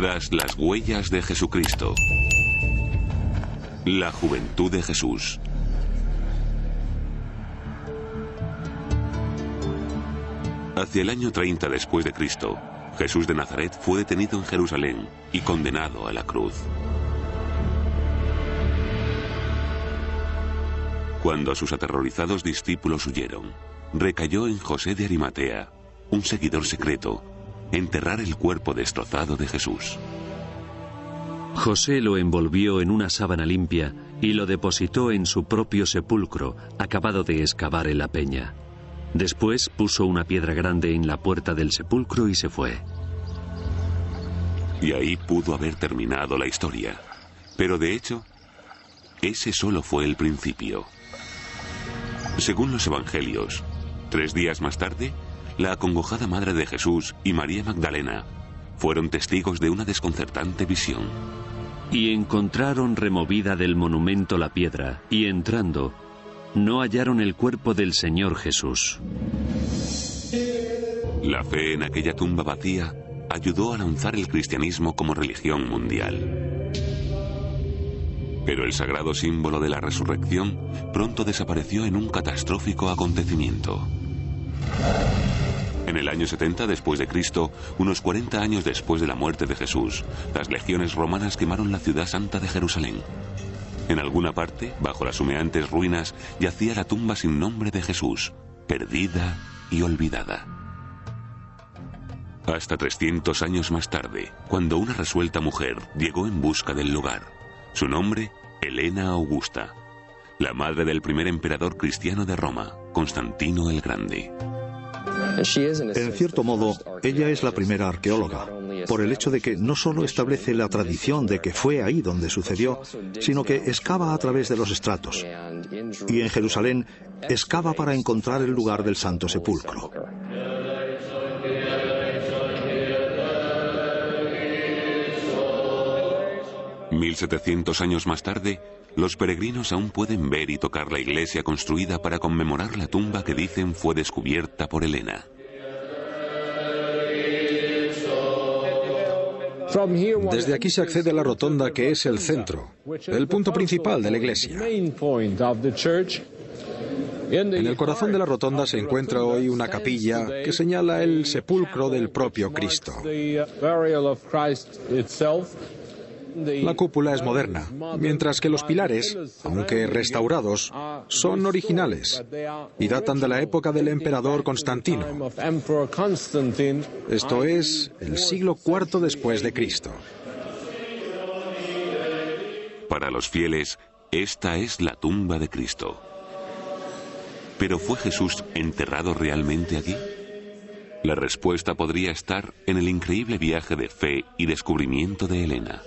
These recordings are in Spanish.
Tras las huellas de Jesucristo. La juventud de Jesús. Hacia el año 30 después de Cristo, Jesús de Nazaret fue detenido en Jerusalén y condenado a la cruz. Cuando sus aterrorizados discípulos huyeron, recayó en José de Arimatea, un seguidor secreto, enterrar el cuerpo destrozado de Jesús. José lo envolvió en una sábana limpia y lo depositó en su propio sepulcro, acabado de excavar en la peña. Después puso una piedra grande en la puerta del sepulcro y se fue. Y ahí pudo haber terminado la historia. Pero de hecho, ese solo fue el principio. Según los evangelios, 3 días más tarde, la acongojada madre de Jesús y María Magdalena fueron testigos de una desconcertante visión. Y encontraron removida del monumento la piedra, y entrando, no hallaron el cuerpo del Señor Jesús. La fe en aquella tumba vacía ayudó a lanzar el cristianismo como religión mundial. Pero el sagrado símbolo de la resurrección pronto desapareció en un catastrófico acontecimiento. En el año 70 después de Cristo, unos 40 años después de la muerte de Jesús, las legiones romanas quemaron la ciudad santa de Jerusalén. En alguna parte, bajo las humeantes ruinas, yacía la tumba sin nombre de Jesús, perdida y olvidada. Hasta 300 años más tarde, cuando una resuelta mujer llegó en busca del lugar. Su nombre, Helena Augusta, la madre del primer emperador cristiano de Roma, Constantino el Grande. En cierto modo, ella es la primera arqueóloga, por el hecho de que no solo establece la tradición de que fue ahí donde sucedió, sino que excava a través de los estratos. Y en Jerusalén, excava para encontrar el lugar del Santo Sepulcro. «1700 años más tarde, los peregrinos aún pueden ver y tocar la iglesia construida para conmemorar la tumba que dicen fue descubierta por Helena. Desde aquí se accede a la rotonda, que es el centro, el punto principal de la iglesia. En el corazón de la rotonda se encuentra hoy una capilla que señala el sepulcro del propio Cristo. La cúpula es moderna, mientras que los pilares, aunque restaurados, son originales y datan de la época del emperador Constantino. Esto es, el siglo IV después de Cristo. Para los fieles, esta es la tumba de Cristo. ¿Pero fue Jesús enterrado realmente aquí? La respuesta podría estar en el increíble viaje de fe y descubrimiento de Helena,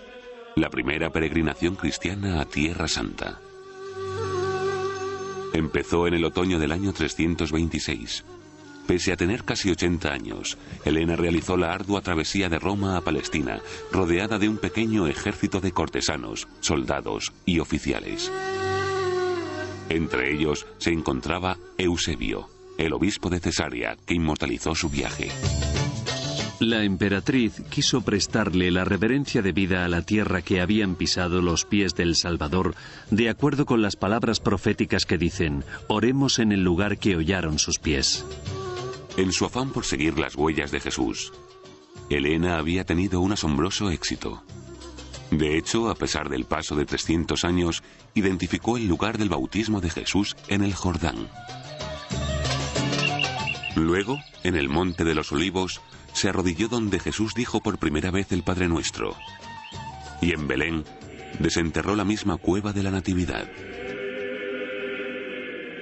la primera peregrinación cristiana a Tierra Santa. Empezó en el otoño del año 326. Pese a tener casi 80 años, Helena realizó la ardua travesía de Roma a Palestina, rodeada de un pequeño ejército de cortesanos, soldados y oficiales. Entre ellos se encontraba Eusebio, el obispo de Cesarea, que inmortalizó su viaje. La emperatriz quiso prestarle la reverencia debida a la tierra que habían pisado los pies del Salvador, de acuerdo con las palabras proféticas que dicen: oremos en el lugar que hollaron sus pies. En su afán por seguir las huellas de Jesús, Helena había tenido un asombroso éxito. De hecho, a pesar del paso de 300 años, identificó el lugar del bautismo de Jesús en el Jordán. Luego, en el Monte de los Olivos, se arrodilló donde Jesús dijo por primera vez el Padre Nuestro. Y en Belén, desenterró la misma cueva de la Natividad.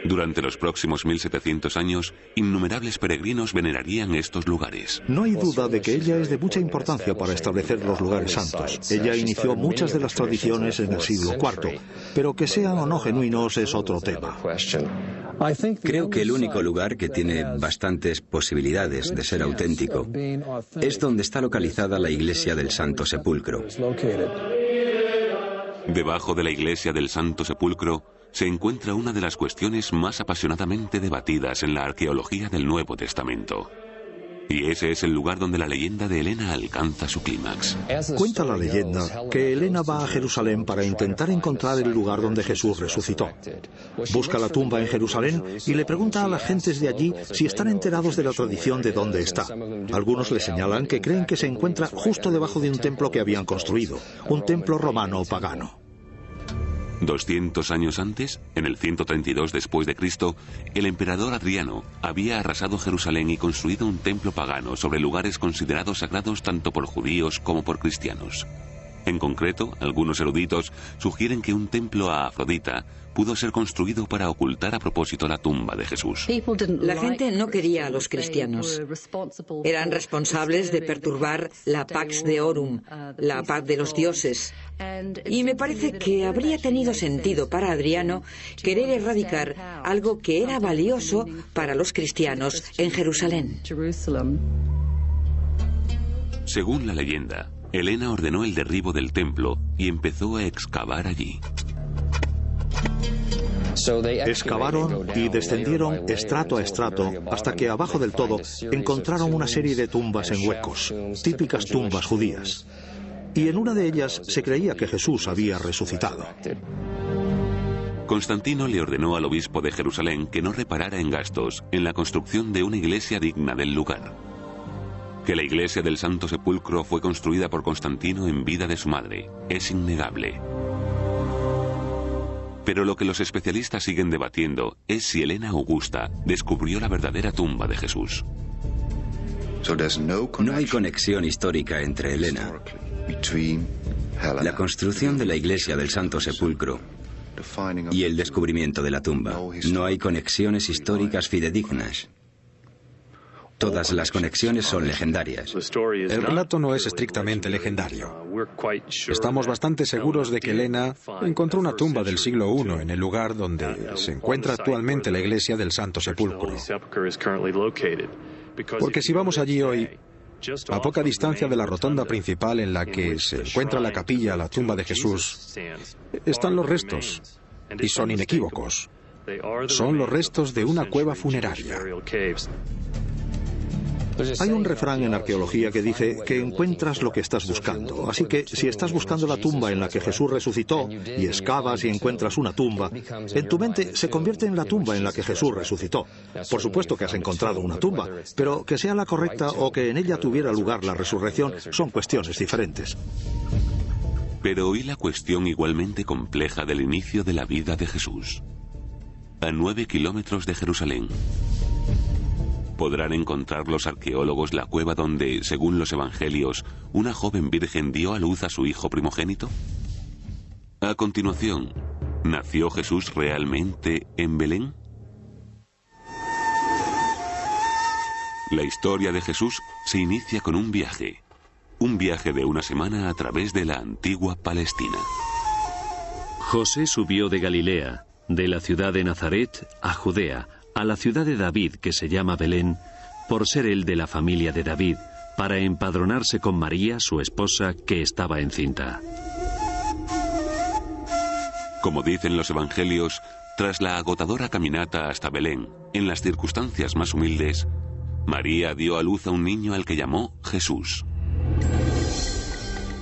Durante los próximos 1700 años, innumerables peregrinos venerarían estos lugares. No hay duda de que ella es de mucha importancia para establecer los lugares santos. Ella inició muchas de las tradiciones en el siglo IV, pero que sean o no genuinos es otro tema. Creo que el único lugar que tiene bastantes posibilidades de ser auténtico es donde está localizada la iglesia del Santo Sepulcro. Debajo de la iglesia del Santo Sepulcro se encuentra una de las cuestiones más apasionadamente debatidas en la arqueología del Nuevo Testamento: Y ese es el lugar donde la leyenda de Helena alcanza su clímax. Cuenta la leyenda que Helena va a Jerusalén para intentar encontrar el lugar donde Jesús resucitó. Busca la tumba en Jerusalén y le pregunta a las gentes de allí si están enterados de la tradición de dónde está. Algunos le señalan que creen que se encuentra justo debajo de un templo que habían construido, un templo romano o pagano. 200 años antes, en el 132 después de Cristo, el emperador Adriano había arrasado Jerusalén y construido un templo pagano sobre lugares considerados sagrados tanto por judíos como por cristianos. En concreto, algunos eruditos sugieren que un templo a Afrodita pudo ser construido para ocultar a propósito la tumba de Jesús. La gente no quería a los cristianos. Eran responsables de perturbar la Pax Deorum, la paz de los dioses. Y me parece que habría tenido sentido para Adriano querer erradicar algo que era valioso para los cristianos en Jerusalén. Según la leyenda, Helena ordenó el derribo del templo y empezó a excavar allí. Excavaron y descendieron estrato a estrato hasta que abajo del todo encontraron una serie de tumbas en huecos, típicas tumbas judías. Y en una de ellas se creía que Jesús había resucitado. Constantino le ordenó al obispo de Jerusalén que no reparara en gastos en la construcción de una iglesia digna del lugar. Que la iglesia del Santo Sepulcro fue construida por Constantino en vida de su madre es innegable. Pero lo que los especialistas siguen debatiendo es si Helena Augusta descubrió la verdadera tumba de Jesús. No hay conexión histórica entre Helena, la construcción de la iglesia del Santo Sepulcro y el descubrimiento de la tumba. No hay conexiones históricas fidedignas. Todas las conexiones son legendarias. El relato no es estrictamente legendario. Estamos bastante seguros de que Helena encontró una tumba del siglo I en el lugar donde se encuentra actualmente la iglesia del Santo Sepulcro. Porque si vamos allí hoy, a poca distancia de la rotonda principal en la que se encuentra la capilla, la tumba de Jesús, están los restos, y son inequívocos. Son los restos de una cueva funeraria. Hay un refrán en arqueología que dice que encuentras lo que estás buscando. Así que si estás buscando la tumba en la que Jesús resucitó y excavas y encuentras una tumba, en tu mente se convierte en la tumba en la que Jesús resucitó. Por supuesto que has encontrado una tumba, pero que sea la correcta o que en ella tuviera lugar la resurrección son cuestiones diferentes. Pero hoy la cuestión igualmente compleja del inicio de la vida de Jesús. A 9 kilómetros de Jerusalén, ¿podrán encontrar los arqueólogos la cueva donde, según los evangelios, una joven virgen dio a luz a su hijo primogénito? A continuación, ¿nació Jesús realmente en Belén? La historia de Jesús se inicia con un viaje de una semana a través de la antigua Palestina. José subió de Galilea, de la ciudad de Nazaret a Judea, a la ciudad de David que se llama Belén, por ser él de la familia de David, para empadronarse con María, su esposa, que estaba encinta. Como dicen los evangelios, tras la agotadora caminata hasta Belén, en las circunstancias más humildes, María dio a luz a un niño al que llamó Jesús.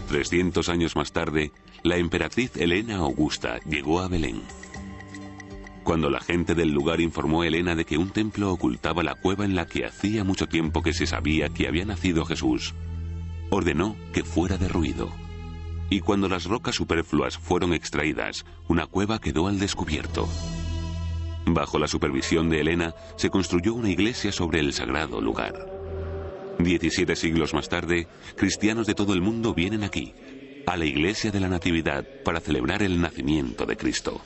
300 años más tarde, la emperatriz Helena Augusta llegó a Belén. Cuando la gente del lugar informó a Helena de que un templo ocultaba la cueva en la que hacía mucho tiempo que se sabía que había nacido Jesús, ordenó que fuera derruido. Y cuando las rocas superfluas fueron extraídas, una cueva quedó al descubierto. Bajo la supervisión de Helena, se construyó una iglesia sobre el sagrado lugar. 17 siglos más tarde, cristianos de todo el mundo vienen aquí, a la iglesia de la Natividad, para celebrar el nacimiento de Cristo.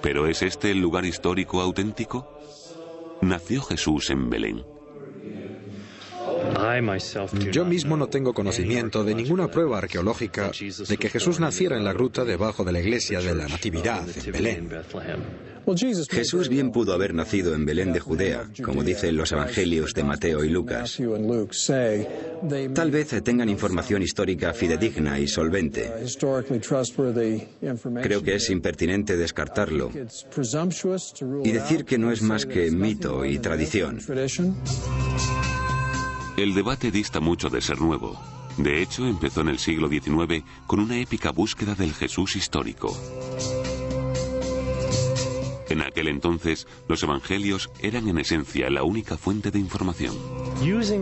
¿Pero es este el lugar histórico auténtico? ¿Nació Jesús en Belén? Yo mismo no tengo conocimiento de ninguna prueba arqueológica de que Jesús naciera en la gruta debajo de la iglesia de la Natividad en Belén. Jesús bien pudo haber nacido en Belén de Judea, como dicen los evangelios de Mateo y Lucas. Tal vez tengan información histórica fidedigna y solvente. Creo que es impertinente descartarlo y decir que no es más que mito y tradición. El debate dista mucho de ser nuevo. De hecho, empezó en el siglo XIX con una épica búsqueda del Jesús histórico. En aquel entonces, los evangelios eran en esencia la única fuente de información.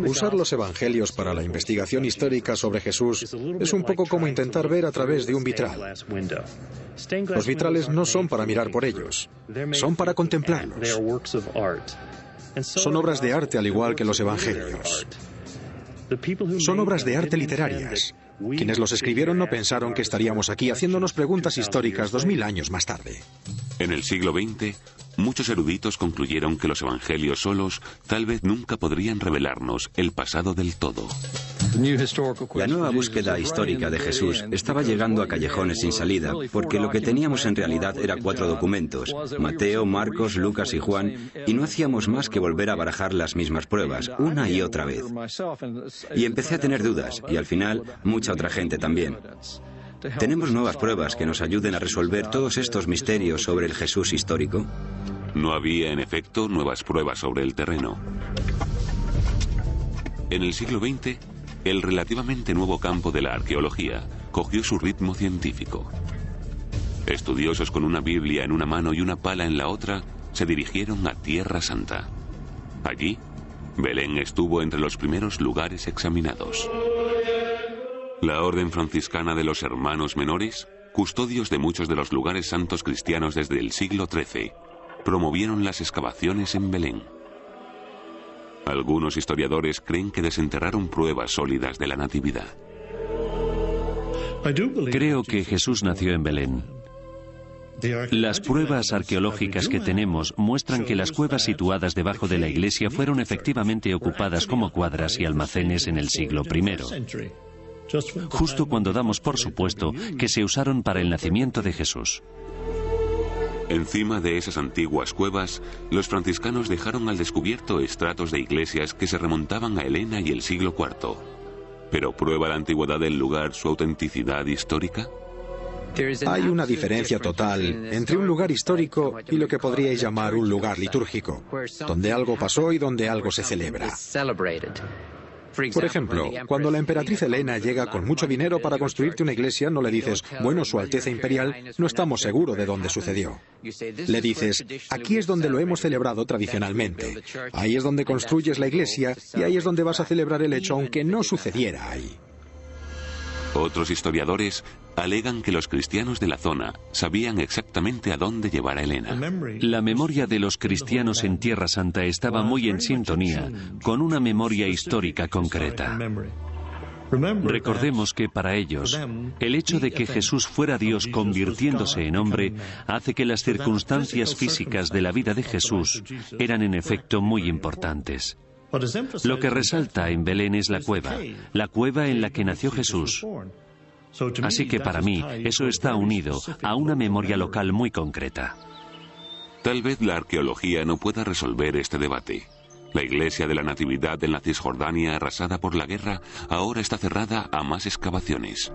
Usar los evangelios para la investigación histórica sobre Jesús es un poco como intentar ver a través de un vitral. Los vitrales no son para mirar por ellos, son para contemplarlos. Son obras de arte al igual que los evangelios. Son obras de arte literarias. Quienes los escribieron no pensaron que estaríamos aquí haciéndonos preguntas históricas 2000 años más tarde. En el siglo XX, muchos eruditos concluyeron que los evangelios solos tal vez nunca podrían revelarnos el pasado del todo. La nueva búsqueda histórica de Jesús estaba llegando a callejones sin salida, porque lo que teníamos en realidad era 4 documentos: Mateo, Marcos, Lucas y Juan, y no hacíamos más que volver a barajar las mismas pruebas, una y otra vez. Y empecé a tener dudas, y al final, mucha otra gente también. ¿Tenemos nuevas pruebas que nos ayuden a resolver todos estos misterios sobre el Jesús histórico? No había, en efecto, nuevas pruebas sobre el terreno. En el siglo XX, el relativamente nuevo campo de la arqueología cogió su ritmo científico. Estudiosos con una Biblia en una mano y una pala en la otra se dirigieron a Tierra Santa. Allí, Belén estuvo entre los primeros lugares examinados. La Orden Franciscana de los Hermanos Menores, custodios de muchos de los lugares santos cristianos desde el siglo XIII, promovieron las excavaciones en Belén. Algunos historiadores creen que desenterraron pruebas sólidas de la Natividad. Creo que Jesús nació en Belén. Las pruebas arqueológicas que tenemos muestran que las cuevas situadas debajo de la iglesia fueron efectivamente ocupadas como cuadras y almacenes en el siglo I, justo cuando damos por supuesto que se usaron para el nacimiento de Jesús. Encima de esas antiguas cuevas, los franciscanos dejaron al descubierto estratos de iglesias que se remontaban a Helena y el siglo IV. ¿Pero prueba la antigüedad del lugar su autenticidad histórica? Hay una diferencia total entre un lugar histórico y lo que podríais llamar un lugar litúrgico, donde algo pasó y donde algo se celebra. Por ejemplo, cuando la emperatriz Helena llega con mucho dinero para construirte una iglesia, no le dices, bueno, Su Alteza Imperial, no estamos seguros de dónde sucedió. Le dices, aquí es donde lo hemos celebrado tradicionalmente. Ahí es donde construyes la iglesia y ahí es donde vas a celebrar el hecho, aunque no sucediera ahí. Otros historiadores alegan que los cristianos de la zona sabían exactamente a dónde llevar a Helena. La memoria de los cristianos en Tierra Santa estaba muy en sintonía con una memoria histórica concreta. Recordemos que para ellos, el hecho de que Jesús fuera Dios convirtiéndose en hombre hace que las circunstancias físicas de la vida de Jesús eran en efecto muy importantes. Lo que resalta en Belén es la cueva en la que nació Jesús. Así que para mí eso está unido a una memoria local muy concreta. Tal vez la arqueología no pueda resolver este debate. La iglesia de la Natividad en la Cisjordania, arrasada por la guerra, ahora está cerrada a más excavaciones.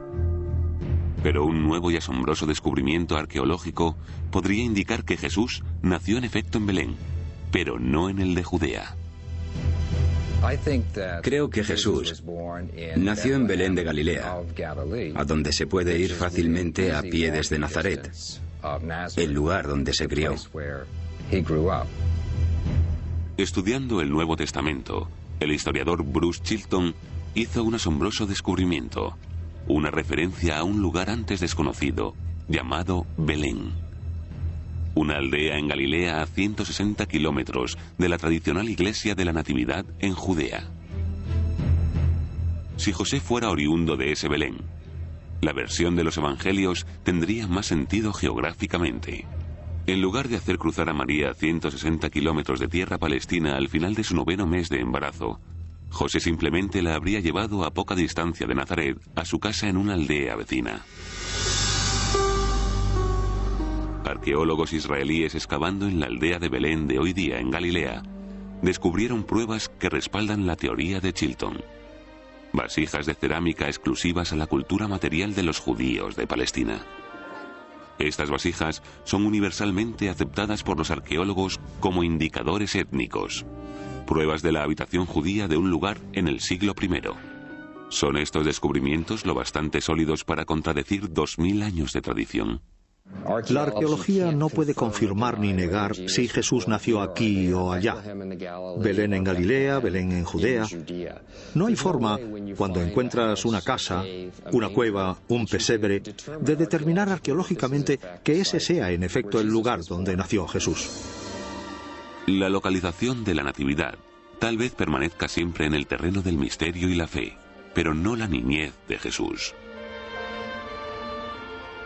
Pero un nuevo y asombroso descubrimiento arqueológico podría indicar que Jesús nació en efecto en Belén, pero no en el de Judea. Creo que Jesús nació en Belén de Galilea, a donde se puede ir fácilmente a pie desde Nazaret, el lugar donde se crió. Estudiando el Nuevo Testamento, el historiador Bruce Chilton hizo un asombroso descubrimiento, una referencia a un lugar antes desconocido, llamado Belén. Una aldea en Galilea a 160 kilómetros de la tradicional iglesia de la Natividad en Judea. Si José fuera oriundo de ese Belén, la versión de los evangelios tendría más sentido geográficamente. En lugar de hacer cruzar a María 160 kilómetros de tierra palestina al final de su 9º mes de embarazo, José simplemente la habría llevado a poca distancia de Nazaret a su casa en una aldea vecina. Arqueólogos israelíes excavando en la aldea de Belén de hoy día en Galilea descubrieron pruebas que respaldan la teoría de Chilton. Vasijas de cerámica exclusivas a la cultura material de los judíos de Palestina. Estas vasijas son universalmente aceptadas por los arqueólogos como indicadores étnicos. pruebas de la habitación judía de un lugar en el siglo I. ¿Son estos descubrimientos lo bastante sólidos para contradecir 2000 años de tradición? La arqueología no puede confirmar ni negar si Jesús nació aquí o allá. Belén en Galilea, Belén en Judea. No hay forma, cuando encuentras una casa, una cueva, un pesebre, de determinar arqueológicamente que ese sea en efecto el lugar donde nació Jesús. La localización de la Natividad tal vez permanezca siempre en el terreno del misterio y la fe, pero no la niñez de Jesús.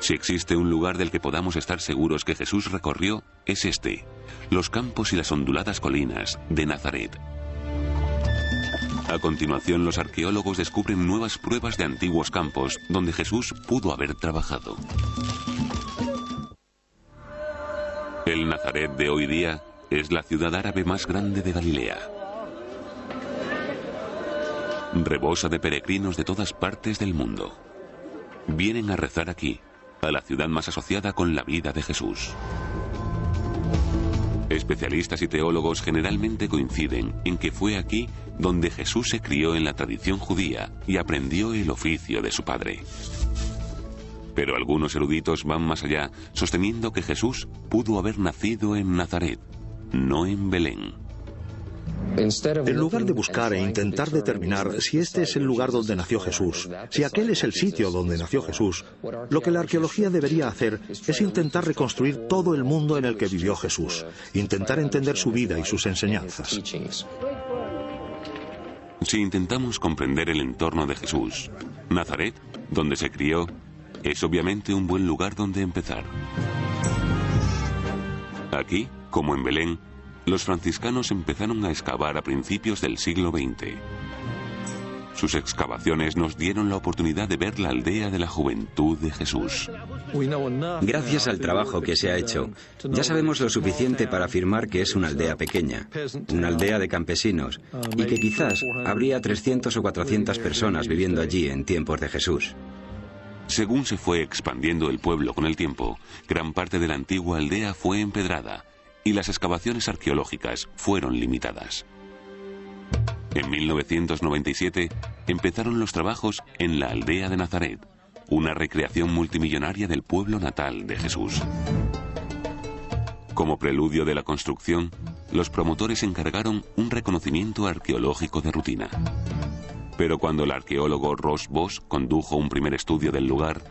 Si existe un lugar del que podamos estar seguros que Jesús recorrió, es este, los campos y las onduladas colinas de Nazaret. A continuación, los arqueólogos descubren nuevas pruebas de antiguos campos donde Jesús pudo haber trabajado. El Nazaret de hoy día es la ciudad árabe más grande de Galilea. Rebosa de peregrinos de todas partes del mundo. Vienen a rezar aquí, a la ciudad más asociada con la vida de Jesús. Especialistas y teólogos generalmente coinciden en que fue aquí donde Jesús se crió en la tradición judía y aprendió el oficio de su padre. Pero algunos eruditos van más allá, sosteniendo que Jesús pudo haber nacido en Nazaret, no en Belén. En lugar de buscar e intentar determinar si este es el lugar donde nació Jesús, si aquel es el sitio donde nació Jesús, lo que la arqueología debería hacer es intentar reconstruir todo el mundo en el que vivió Jesús, intentar entender su vida y sus enseñanzas. Si intentamos comprender el entorno de Jesús, Nazaret, donde se crió, es obviamente un buen lugar donde empezar. Aquí, como en Belén, los franciscanos empezaron a excavar a principios del siglo XX. Sus excavaciones nos dieron la oportunidad de ver la aldea de la juventud de Jesús. Gracias al trabajo que se ha hecho, ya sabemos lo suficiente para afirmar que es una aldea pequeña, una aldea de campesinos, y que quizás habría 300 o 400 personas viviendo allí en tiempos de Jesús. Según se fue expandiendo el pueblo con el tiempo, gran parte de la antigua aldea fue empedrada, y las excavaciones arqueológicas fueron limitadas. En 1997 empezaron los trabajos en la aldea de Nazaret, una recreación multimillonaria del pueblo natal de Jesús. Como preludio de la construcción, los promotores encargaron un reconocimiento arqueológico de rutina. Pero cuando el arqueólogo Ross Boss condujo un primer estudio del lugar,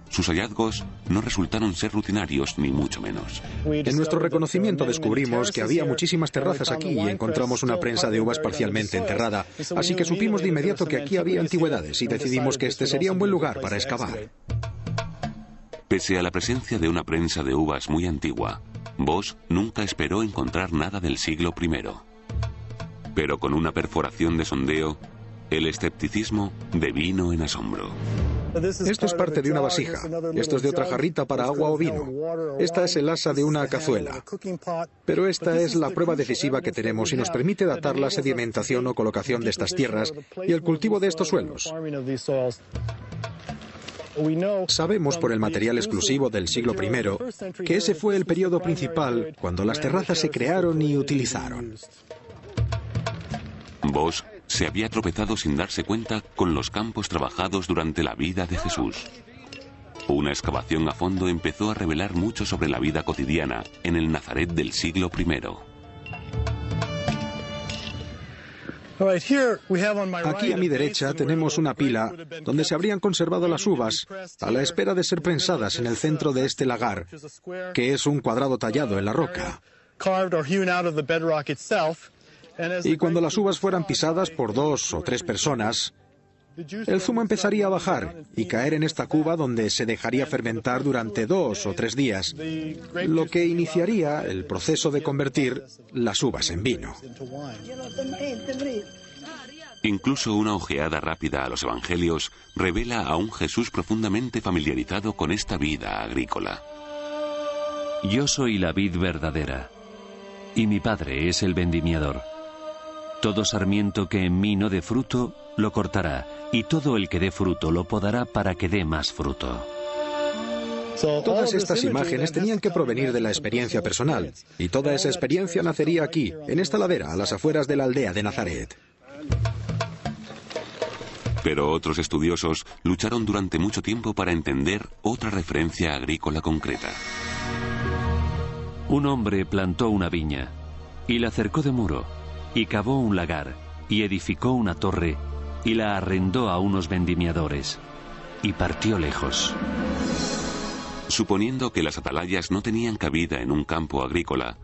sus hallazgos no resultaron ser rutinarios ni mucho menos. En nuestro reconocimiento descubrimos que había muchísimas terrazas aquí y encontramos una prensa de uvas parcialmente enterrada, así que supimos de inmediato que aquí había antigüedades y decidimos que este sería un buen lugar para excavar. Pese a la presencia de una prensa de uvas muy antigua, Boss nunca esperó encontrar nada del siglo I. Pero con una perforación de sondeo, el escepticismo devino en asombro. Esto es parte de una vasija, esto es de otra jarrita para agua o vino, esta es el asa de una cazuela. Pero esta es la prueba decisiva que tenemos y nos permite datar la sedimentación o colocación de estas tierras y el cultivo de estos suelos. Sabemos por el material exclusivo del siglo I que ese fue el periodo principal cuando las terrazas se crearon y utilizaron. Boss se había tropezado sin darse cuenta con los campos trabajados durante la vida de Jesús. Una excavación a fondo empezó a revelar mucho sobre la vida cotidiana en el Nazaret del siglo I. Aquí a mi derecha tenemos una pila donde se habrían conservado las uvas a la espera de ser prensadas en el centro de este lagar, que es un cuadrado tallado en la roca. Y cuando las uvas fueran pisadas por 2 o 3 personas, el zumo empezaría a bajar y caer en esta cuba donde se dejaría fermentar durante 2 o 3 días, lo que iniciaría el proceso de convertir las uvas en vino. Incluso una ojeada rápida a los evangelios revela a un Jesús profundamente familiarizado con esta vida agrícola. Yo soy la vid verdadera, y mi Padre es el vendimiador. Todo sarmiento que en mí no dé fruto, lo cortará, y todo el que dé fruto lo podará para que dé más fruto. Todas estas imágenes tenían que provenir de la experiencia personal, y toda esa experiencia nacería aquí, en esta ladera, a las afueras de la aldea de Nazaret. Pero otros estudiosos lucharon durante mucho tiempo para entender otra referencia agrícola concreta. Un hombre plantó una viña, y la cercó de muro, y cavó un lagar, y edificó una torre, y la arrendó a unos vendimiadores, y partió lejos. Suponiendo que las atalayas no tenían cabida en un campo agrícola,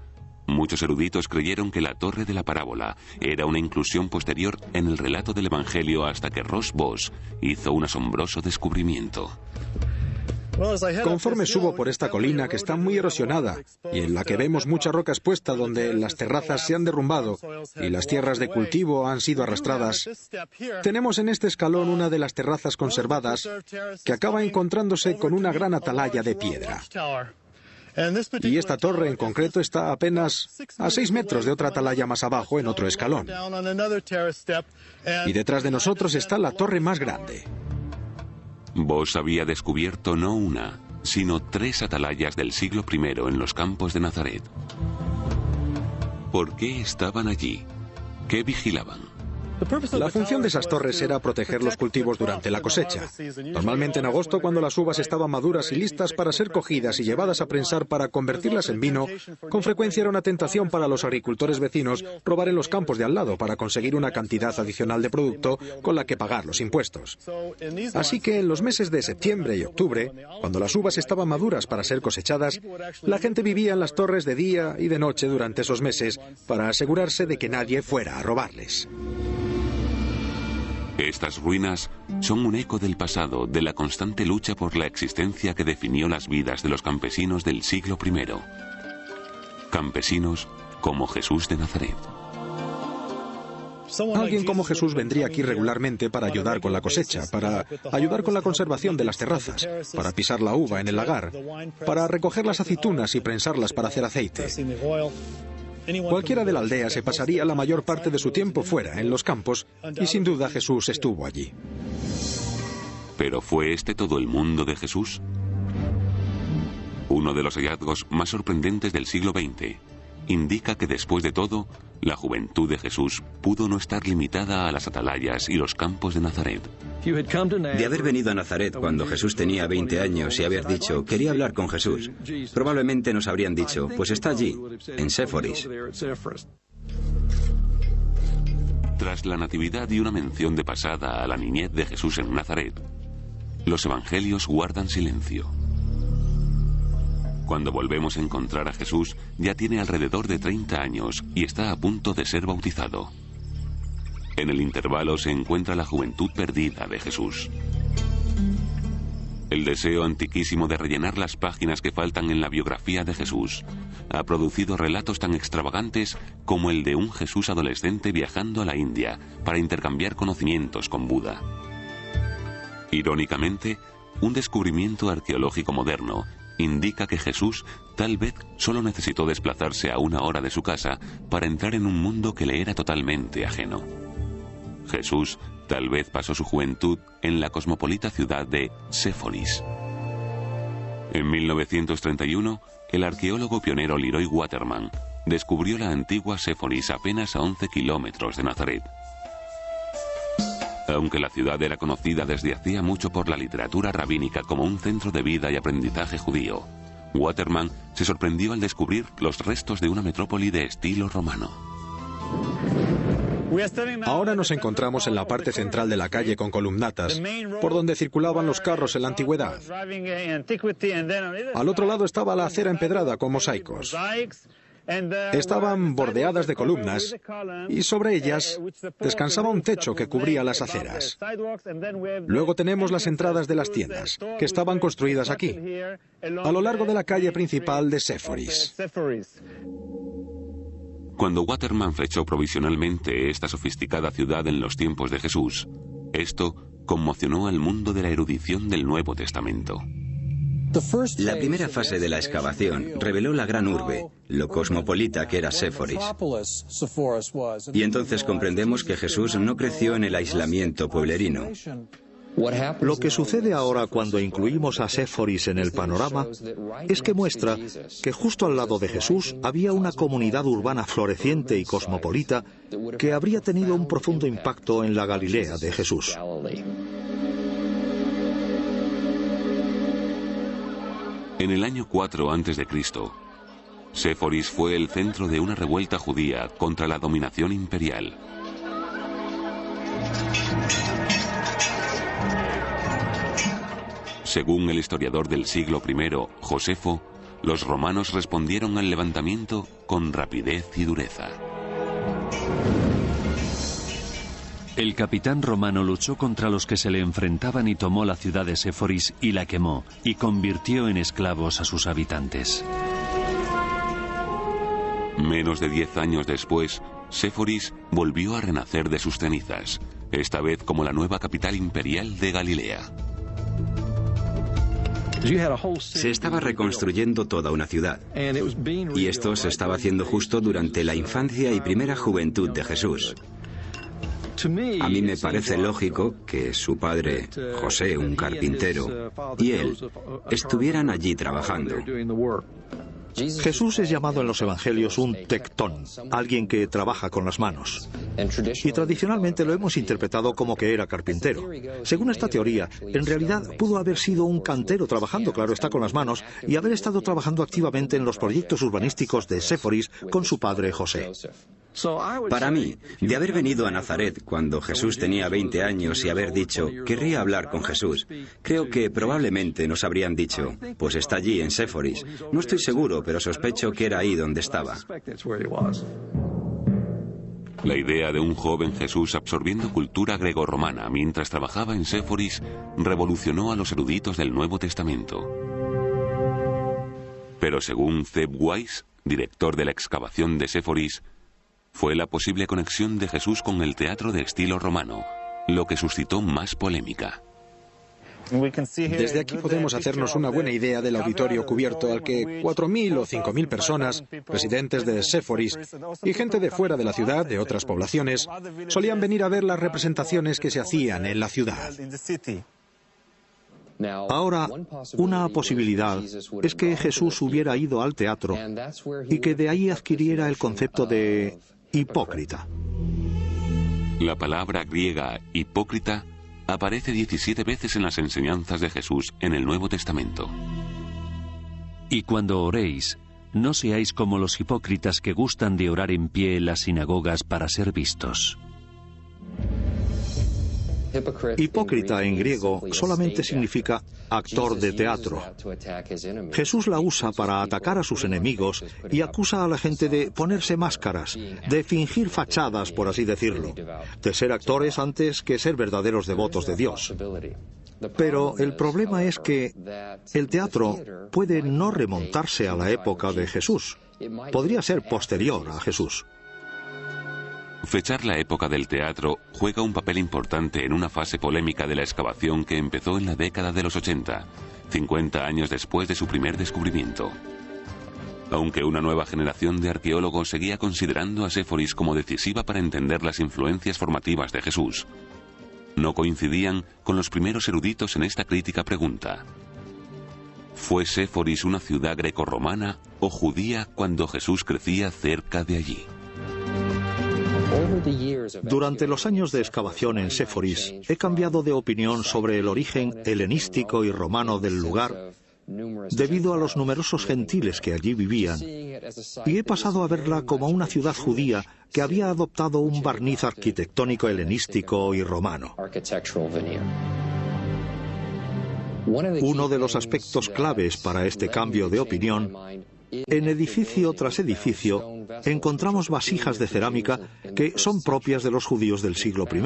muchos eruditos creyeron que la torre de la parábola era una inclusión posterior en el relato del Evangelio hasta que Ross Boss hizo un asombroso descubrimiento. Conforme subo por esta colina que está muy erosionada y en la que vemos mucha roca expuesta donde las terrazas se han derrumbado y las tierras de cultivo han sido arrastradas, tenemos en este escalón una de las terrazas conservadas que acaba encontrándose con una gran atalaya de piedra. Y esta torre en concreto está apenas a 6 metros de otra atalaya más abajo en otro escalón. Y detrás de nosotros está la torre más grande. Boss había descubierto no una, sino 3 atalayas del siglo I en los campos de Nazaret. ¿Por qué estaban allí? ¿Qué vigilaban? La función de esas torres era proteger los cultivos durante la cosecha. Normalmente en agosto, cuando las uvas estaban maduras y listas para ser cogidas y llevadas a prensar para convertirlas en vino, con frecuencia era una tentación para los agricultores vecinos robar en los campos de al lado para conseguir una cantidad adicional de producto con la que pagar los impuestos. Así que en los meses de septiembre y octubre, cuando las uvas estaban maduras para ser cosechadas, la gente vivía en las torres de día y de noche durante esos meses para asegurarse de que nadie fuera a robarles. Estas ruinas son un eco del pasado, de la constante lucha por la existencia que definió las vidas de los campesinos del siglo I. Campesinos como Jesús de Nazaret. Alguien como Jesús vendría aquí regularmente para ayudar con la cosecha, para ayudar con la conservación de las terrazas, para pisar la uva en el lagar, para recoger las aceitunas y prensarlas para hacer aceite. Cualquiera de la aldea se pasaría la mayor parte de su tiempo fuera, en los campos, y sin duda Jesús estuvo allí. ¿Pero fue este todo el mundo de Jesús? Uno de los hallazgos más sorprendentes del siglo XX indica que después de todo, la juventud de Jesús pudo no estar limitada a las atalayas y los campos de Nazaret. De haber venido a Nazaret cuando Jesús tenía 20 años y haber dicho, quería hablar con Jesús, probablemente nos habrían dicho, pues está allí, en Séforis. Tras la natividad y una mención de pasada a la niñez de Jesús en Nazaret, los evangelios guardan silencio. Cuando volvemos a encontrar a Jesús, ya tiene alrededor de 30 años y está a punto de ser bautizado. En el intervalo se encuentra la juventud perdida de Jesús. El deseo antiquísimo de rellenar las páginas que faltan en la biografía de Jesús ha producido relatos tan extravagantes como el de un Jesús adolescente viajando a la India para intercambiar conocimientos con Buda. Irónicamente, un descubrimiento arqueológico moderno indica que Jesús tal vez solo necesitó desplazarse a 1 hora de su casa para entrar en un mundo que le era totalmente ajeno. Jesús tal vez pasó su juventud en la cosmopolita ciudad de Séforis. En 1931, el arqueólogo pionero Leroy Waterman descubrió la antigua Séforis apenas a 11 kilómetros de Nazaret. Aunque la ciudad era conocida desde hacía mucho por la literatura rabínica como un centro de vida y aprendizaje judío, Waterman se sorprendió al descubrir los restos de una metrópoli de estilo romano. Ahora nos encontramos en la parte central de la calle con columnatas, por donde circulaban los carros en la antigüedad. Al otro lado estaba la acera empedrada con mosaicos. Estaban bordeadas de columnas y sobre ellas descansaba un techo que cubría las aceras. Luego tenemos las entradas de las tiendas, que estaban construidas aquí, a lo largo de la calle principal de Séforis. Cuando Waterman flechó provisionalmente esta sofisticada ciudad en los tiempos de Jesús, esto conmocionó al mundo de la erudición del Nuevo Testamento. La primera fase de la excavación reveló la gran urbe, lo cosmopolita que era Séforis. Y entonces comprendemos que Jesús no creció en el aislamiento pueblerino. Lo que sucede ahora cuando incluimos a Séforis en el panorama es que muestra que justo al lado de Jesús había una comunidad urbana floreciente y cosmopolita que habría tenido un profundo impacto en la Galilea de Jesús. En el año 4 a.C., Séforis fue el centro de una revuelta judía contra la dominación imperial. Según el historiador del siglo I, Josefo, los romanos respondieron al levantamiento con rapidez y dureza. El capitán romano luchó contra los que se le enfrentaban y tomó la ciudad de Séforis y la quemó, y convirtió en esclavos a sus habitantes. Menos de 10 años después, Séforis volvió a renacer de sus cenizas, esta vez como la nueva capital imperial de Galilea. Se estaba reconstruyendo toda una ciudad, y esto se estaba haciendo justo durante la infancia y primera juventud de Jesús. A mí me parece lógico que su padre, José, un carpintero, y él estuvieran allí trabajando. Jesús es llamado en los evangelios un tectón, alguien que trabaja con las manos. Y tradicionalmente lo hemos interpretado como que era carpintero. Según esta teoría, en realidad pudo haber sido un cantero trabajando, claro está, con las manos, y haber estado trabajando activamente en los proyectos urbanísticos de Séforis con su padre José. Para mí, de haber venido a Nazaret cuando Jesús tenía 20 años y haber dicho, querría hablar con Jesús, creo que probablemente nos habrían dicho, pues está allí en Séforis. No estoy seguro, pero sospecho que era ahí donde estaba. La idea de un joven Jesús absorbiendo cultura grecorromana mientras trabajaba en Séforis revolucionó a los eruditos del Nuevo Testamento. Pero según Zeb Weiss, director de la excavación de Séforis, fue la posible conexión de Jesús con el teatro de estilo romano, lo que suscitó más polémica. Desde aquí podemos hacernos una buena idea del auditorio cubierto al que 4.000 o 5.000 personas, residentes de Séforis y gente de fuera de la ciudad, de otras poblaciones, solían venir a ver las representaciones que se hacían en la ciudad. Ahora, una posibilidad es que Jesús hubiera ido al teatro y que de ahí adquiriera el concepto de hipócrita. La palabra griega hipócrita aparece 17 veces en las enseñanzas de Jesús en el Nuevo Testamento. Y cuando oréis, no seáis como los hipócritas que gustan de orar en pie en las sinagogas para ser vistos. Hipócrita en griego solamente significa actor de teatro. Jesús la usa para atacar a sus enemigos y acusa a la gente de ponerse máscaras, de fingir fachadas, por así decirlo, de ser actores antes que ser verdaderos devotos de Dios. Pero el problema es que el teatro puede no remontarse a la época de Jesús. Podría ser posterior a Jesús. Fechar la época del teatro juega un papel importante en una fase polémica de la excavación que empezó en la década de los 80, 50 años después de su primer descubrimiento. Aunque una nueva generación de arqueólogos seguía considerando a Séforis como decisiva para entender las influencias formativas de Jesús, no coincidían con los primeros eruditos en esta crítica pregunta. ¿Fue Séforis una ciudad grecorromana o judía cuando Jesús crecía cerca de allí? Durante los años de excavación en Séforis, he cambiado de opinión sobre el origen helenístico y romano del lugar debido a los numerosos gentiles que allí vivían, y he pasado a verla como una ciudad judía que había adoptado un barniz arquitectónico helenístico y romano. Uno de los aspectos claves para este cambio de opinión: en edificio tras edificio encontramos vasijas de cerámica que son propias de los judíos del siglo I.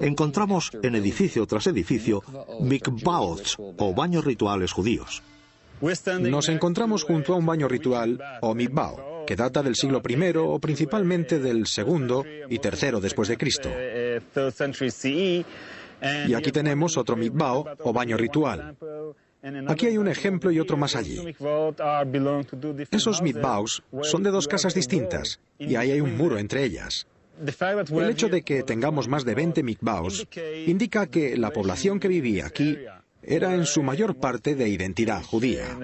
Encontramos en edificio tras edificio mikvaot o baños rituales judíos. Nos encontramos junto a un baño ritual o mikvah, que data del siglo I o principalmente del segundo y tercero después de Cristo. Y aquí tenemos otro mikvah o baño ritual. Aquí hay un ejemplo y otro más allí. Esos mikvahs son de dos casas distintas y ahí hay un muro entre ellas. El hecho de que tengamos más de 20 mikvaos indica que la población que vivía aquí era en su mayor parte de identidad judía.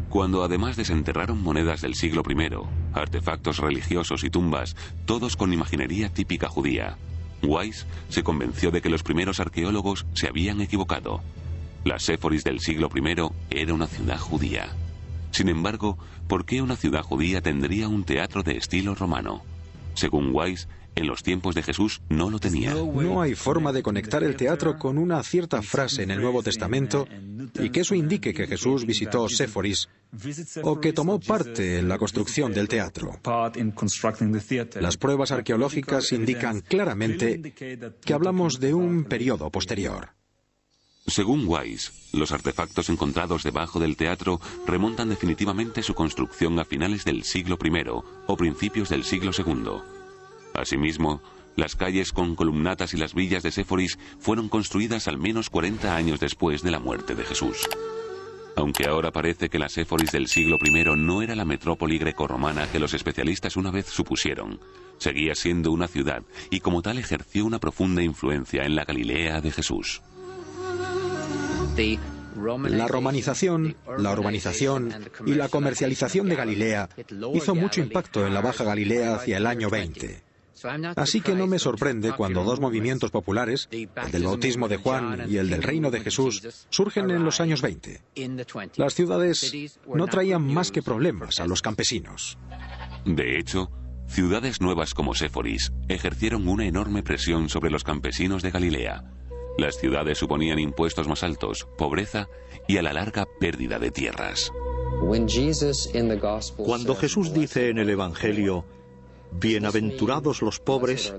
Cuando además desenterraron monedas del siglo I, artefactos religiosos y tumbas, todos con imaginería típica judía, Weiss se convenció de que los primeros arqueólogos se habían equivocado. La Séforis del siglo I era una ciudad judía. Sin embargo, ¿por qué una ciudad judía tendría un teatro de estilo romano? Según Weiss, en los tiempos de Jesús no lo tenía. No hay forma de conectar el teatro con una cierta frase en el Nuevo Testamento y que eso indique que Jesús visitó Séforis o que tomó parte en la construcción del teatro. Las pruebas arqueológicas indican claramente que hablamos de un periodo posterior. Según Weiss, los artefactos encontrados debajo del teatro remontan definitivamente su construcción a finales del siglo I o principios del siglo II. Asimismo, las calles con columnatas y las villas de Séforis fueron construidas al menos 40 años después de la muerte de Jesús. Aunque ahora parece que la Séforis del siglo I no era la metrópoli grecorromana que los especialistas una vez supusieron, seguía siendo una ciudad y como tal ejerció una profunda influencia en la Galilea de Jesús. La romanización, la urbanización y la comercialización de Galilea hizo mucho impacto en la Baja Galilea hacia el año 20. Así que no me sorprende cuando dos movimientos populares, el del bautismo de Juan y el del reino de Jesús, surgen en los años 20. Las ciudades no traían más que problemas a los campesinos. De hecho, ciudades nuevas como Séforis ejercieron una enorme presión sobre los campesinos de Galilea. Las ciudades suponían impuestos más altos, pobreza y a la larga pérdida de tierras. Cuando Jesús dice en el Evangelio, bienaventurados los pobres,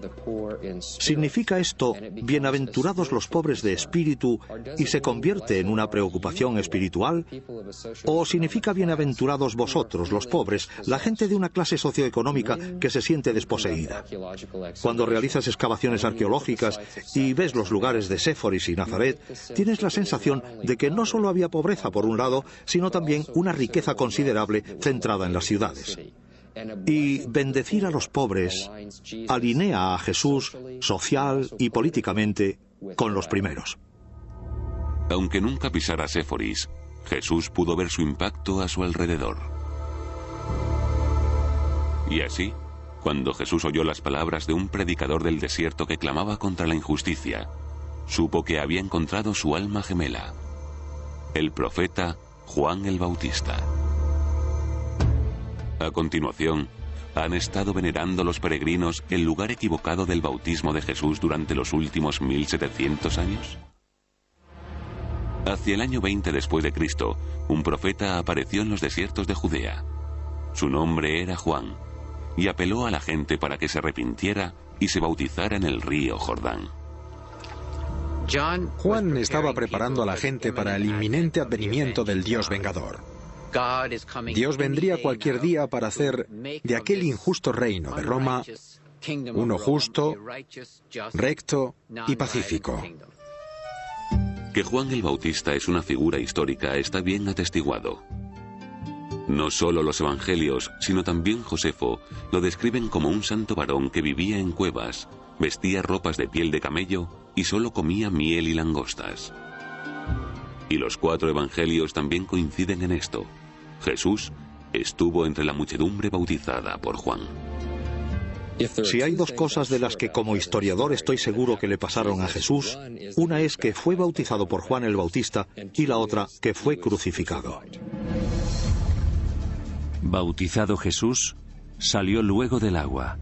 ¿significa esto bienaventurados los pobres de espíritu y se convierte en una preocupación espiritual? ¿O significa bienaventurados vosotros, los pobres, la gente de una clase socioeconómica que se siente desposeída? Cuando realizas excavaciones arqueológicas y ves los lugares de Séforis y Nazaret, tienes la sensación de que no solo había pobreza por un lado, sino también una riqueza considerable centrada en las ciudades. Y bendecir a los pobres alinea a Jesús social y políticamente con los primeros. Aunque nunca pisara Séforis, Jesús pudo ver su impacto a su alrededor. Y así, cuando Jesús oyó las palabras de un predicador del desierto que clamaba contra la injusticia, supo que había encontrado su alma gemela, el profeta Juan el Bautista. A continuación, ¿han estado venerando los peregrinos el lugar equivocado del bautismo de Jesús durante los últimos 1700 años? Hacia el año 20 después de Cristo, un profeta apareció en los desiertos de Judea. Su nombre era Juan, y apeló a la gente para que se arrepintiera y se bautizara en el río Jordán. Juan estaba preparando a la gente para el inminente advenimiento del Dios vengador. Dios vendría cualquier día para hacer de aquel injusto reino de Roma uno justo, recto y pacífico. Que Juan el Bautista es una figura histórica está bien atestiguado. No solo los evangelios, sino también Josefo lo describen como un santo varón que vivía en cuevas, vestía ropas de piel de camello y solo comía miel y langostas. Y los 4 evangelios también coinciden en esto. Jesús estuvo entre la muchedumbre bautizada por Juan. Si hay 2 cosas de las que como historiador estoy seguro que le pasaron a Jesús, una es que fue bautizado por Juan el Bautista y la otra que fue crucificado. Bautizado Jesús, salió luego del agua.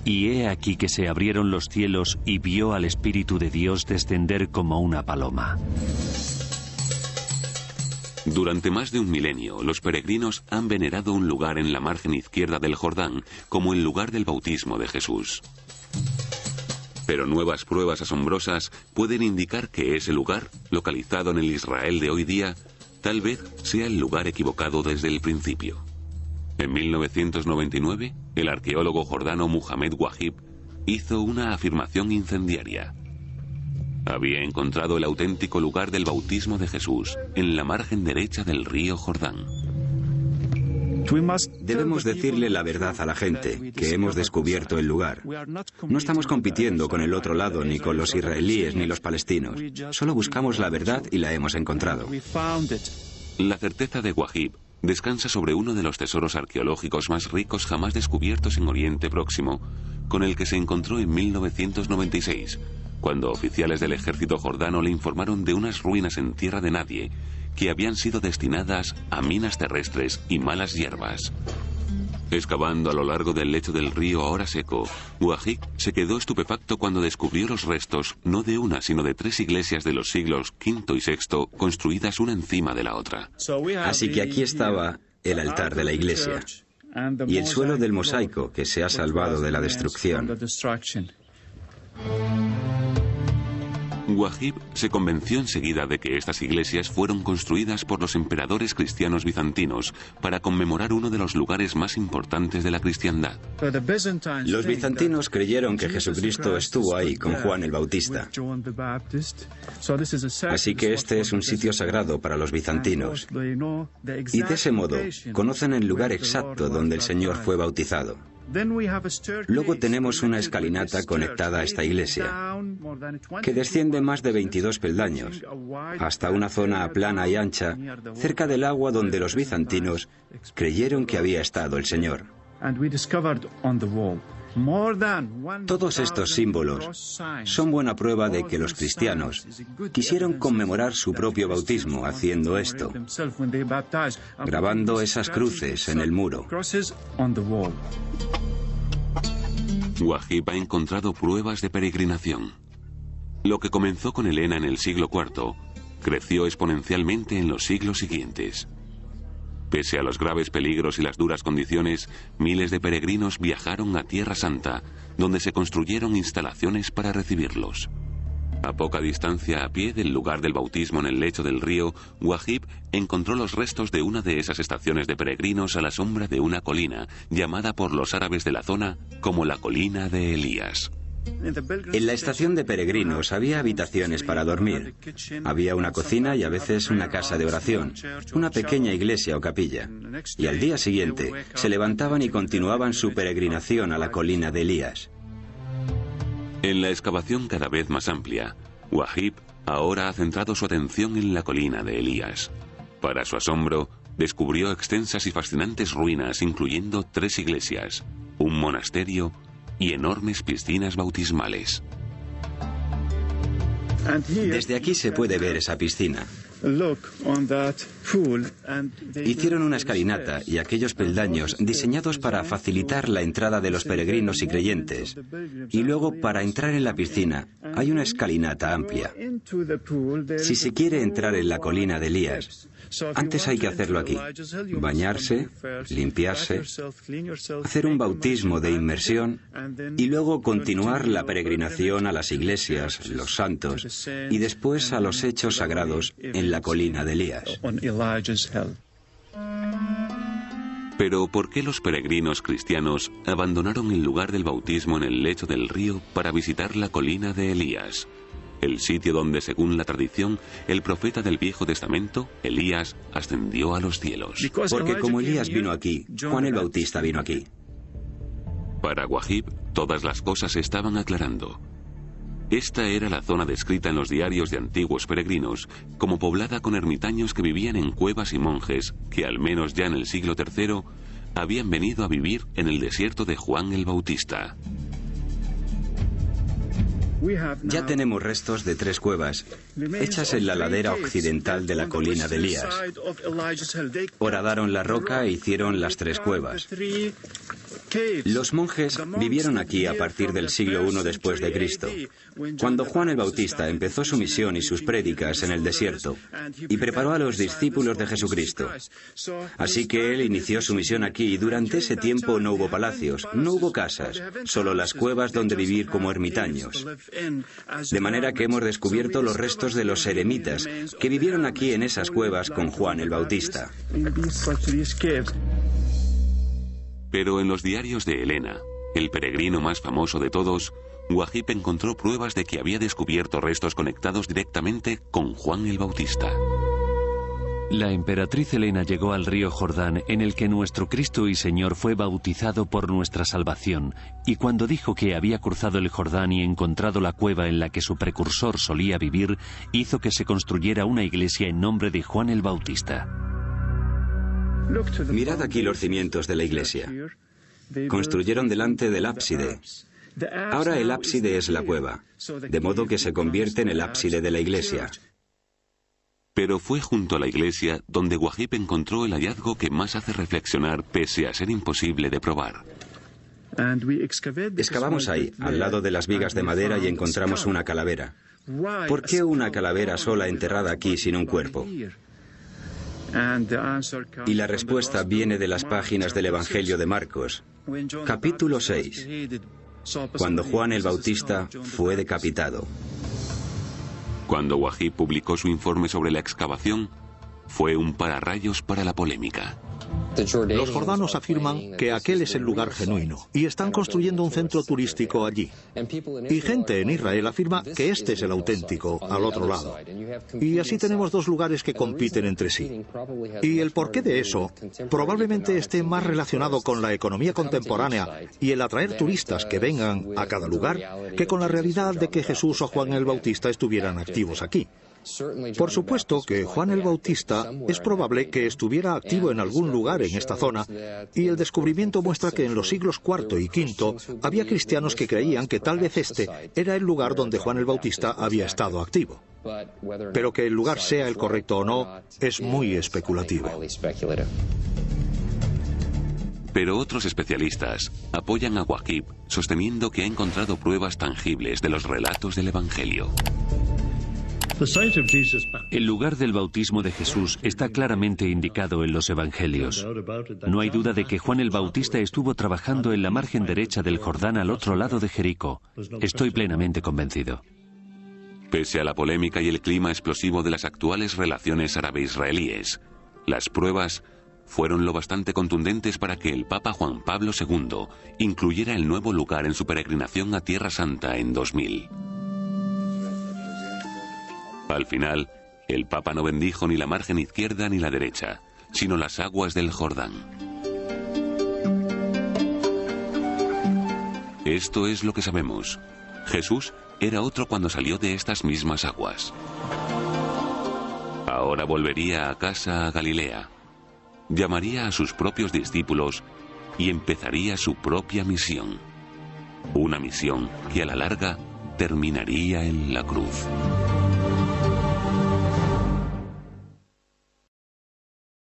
Y he aquí que se abrieron los cielos y vio al Espíritu de Dios descender como una paloma. Durante más de un milenio, los peregrinos han venerado un lugar en la margen izquierda del Jordán como el lugar del bautismo de Jesús. Pero nuevas pruebas asombrosas pueden indicar que ese lugar, localizado en el Israel de hoy día, tal vez sea el lugar equivocado desde el principio. En 1999, el arqueólogo jordano Muhammad Wahib hizo una afirmación incendiaria. Había encontrado el auténtico lugar del bautismo de Jesús en la margen derecha del río Jordán. Debemos decirle la verdad a la gente, que hemos descubierto el lugar. No estamos compitiendo con el otro lado, ni con los israelíes, ni los palestinos. Solo buscamos la verdad y la hemos encontrado. La certeza de Wahib descansa sobre uno de los tesoros arqueológicos más ricos jamás descubiertos en Oriente Próximo, con el que se encontró en 1996, cuando oficiales del ejército jordano le informaron de unas ruinas en tierra de nadie que habían sido destinadas a minas terrestres y malas hierbas. Excavando a lo largo del lecho del río ahora seco, Wahib se quedó estupefacto cuando descubrió los restos no de una sino de 3 iglesias de los siglos V y VI construidas una encima de la otra. Así que aquí estaba el altar de la iglesia y el suelo del mosaico que se ha salvado de la destrucción. Wahib se convenció enseguida de que estas iglesias fueron construidas por los emperadores cristianos bizantinos para conmemorar uno de los lugares más importantes de la cristiandad. Los bizantinos creyeron que Jesucristo estuvo ahí con Juan el Bautista. Así que este es un sitio sagrado para los bizantinos. Y de ese modo conocen el lugar exacto donde el Señor fue bautizado. Luego tenemos una escalinata conectada a esta iglesia, que desciende más de 22 peldaños, hasta una zona plana y ancha, cerca del agua donde los bizantinos creyeron que había estado el Señor. Todos estos símbolos son buena prueba de que los cristianos quisieron conmemorar su propio bautismo haciendo esto, grabando esas cruces en el muro. Wahib ha encontrado pruebas de peregrinación. Lo que comenzó con Helena en el siglo IV creció exponencialmente en los siglos siguientes. Pese a los graves peligros y las duras condiciones, miles de peregrinos viajaron a Tierra Santa, donde se construyeron instalaciones para recibirlos. A poca distancia a pie del lugar del bautismo en el lecho del río, Wahib encontró los restos de una de esas estaciones de peregrinos a la sombra de una colina, llamada por los árabes de la zona como la colina de Elías. En la estación de peregrinos había habitaciones para dormir. Había una cocina y a veces una casa de oración, una pequeña iglesia o capilla. Y al día siguiente se levantaban y continuaban su peregrinación a la colina de Elías. En la excavación cada vez más amplia, Wahib ahora ha centrado su atención en la colina de Elías. Para su asombro, descubrió extensas y fascinantes ruinas, incluyendo 3 iglesias, un monasterio y enormes piscinas bautismales. Desde aquí se puede ver esa piscina. Hicieron una escalinata y aquellos peldaños diseñados para facilitar la entrada de los peregrinos y creyentes. Y luego, para entrar en la piscina, hay una escalinata amplia. Si se quiere entrar en la colina de Elías, antes hay que hacerlo aquí. Bañarse, limpiarse, hacer un bautismo de inmersión y luego continuar la peregrinación a las iglesias, los santos, y después a los hechos sagrados en la colina de Elías. Pero ¿por qué los peregrinos cristianos abandonaron el lugar del bautismo en el lecho del río para visitar la colina de Elías? El sitio donde, según la tradición, el profeta del Viejo Testamento, Elías, ascendió a los cielos. Porque como Elías vino aquí, Juan el Bautista vino aquí. Para Wahib, todas las cosas se estaban aclarando. Esta era la zona descrita en los diarios de antiguos peregrinos como poblada con ermitaños que vivían en cuevas y monjes que, al menos ya en el siglo III, habían venido a vivir en el desierto de Juan el Bautista. Ya tenemos restos de 3 cuevas, hechas en la ladera occidental de la colina de Elías. Horadaron la roca e hicieron las 3 cuevas. Los monjes vivieron aquí a partir del siglo I después de Cristo, cuando Juan el Bautista empezó su misión y sus prédicas en el desierto y preparó a los discípulos de Jesucristo. Así que él inició su misión aquí y durante ese tiempo no hubo palacios, no hubo casas, solo las cuevas donde vivir como ermitaños. De manera que hemos descubierto los restos de los eremitas que vivieron aquí en esas cuevas con Juan el Bautista. Pero en los diarios de Helena, el peregrino más famoso de todos, Wahib encontró pruebas de que había descubierto restos conectados directamente con Juan el Bautista. La emperatriz Helena llegó al río Jordán, en el que nuestro Cristo y Señor fue bautizado por nuestra salvación, y cuando dijo que había cruzado el Jordán y encontrado la cueva en la que su precursor solía vivir, hizo que se construyera una iglesia en nombre de Juan el Bautista. Mirad aquí los cimientos de la iglesia. Construyeron delante del ábside. Ahora el ábside es la cueva, de modo que se convierte en el ábside de la iglesia. Pero fue junto a la iglesia donde Wahib encontró el hallazgo que más hace reflexionar pese a ser imposible de probar. Excavamos ahí, al lado de las vigas de madera, y encontramos una calavera. ¿Por qué una calavera sola enterrada aquí sin un cuerpo? Y la respuesta viene de las páginas del Evangelio de Marcos, capítulo 6, cuando Juan el Bautista fue decapitado. Cuando Wahib publicó su informe sobre la excavación, fue un pararrayos para la polémica. Los jordanos afirman que aquel es el lugar genuino y están construyendo un centro turístico allí. Y gente en Israel afirma que este es el auténtico, al otro lado. Y así tenemos dos lugares que compiten entre sí. Y el porqué de eso probablemente esté más relacionado con la economía contemporánea y el atraer turistas que vengan a cada lugar que con la realidad de que Jesús o Juan el Bautista estuvieran activos aquí. Por supuesto que Juan el Bautista es probable que estuviera activo en algún lugar en esta zona, y el descubrimiento muestra que en los siglos IV y V había cristianos que creían que tal vez este era el lugar donde Juan el Bautista había estado activo. Pero que el lugar sea el correcto o no es muy especulativo. Pero otros especialistas apoyan a Wahib sosteniendo que ha encontrado pruebas tangibles de los relatos del Evangelio. El lugar del bautismo de Jesús está claramente indicado en los Evangelios. No hay duda de que Juan el Bautista estuvo trabajando en la margen derecha del Jordán al otro lado de Jericó. Estoy plenamente convencido. Pese a la polémica y el clima explosivo de las actuales relaciones árabe-israelíes, las pruebas fueron lo bastante contundentes para que el Papa Juan Pablo II incluyera el nuevo lugar en su peregrinación a Tierra Santa en 2000. Al final, el Papa no bendijo ni la margen izquierda ni la derecha, sino las aguas del Jordán. Esto es lo que sabemos. Jesús era otro cuando salió de estas mismas aguas. Ahora volvería a casa a Galilea, llamaría a sus propios discípulos y empezaría su propia misión. Una misión que a la larga terminaría en la cruz.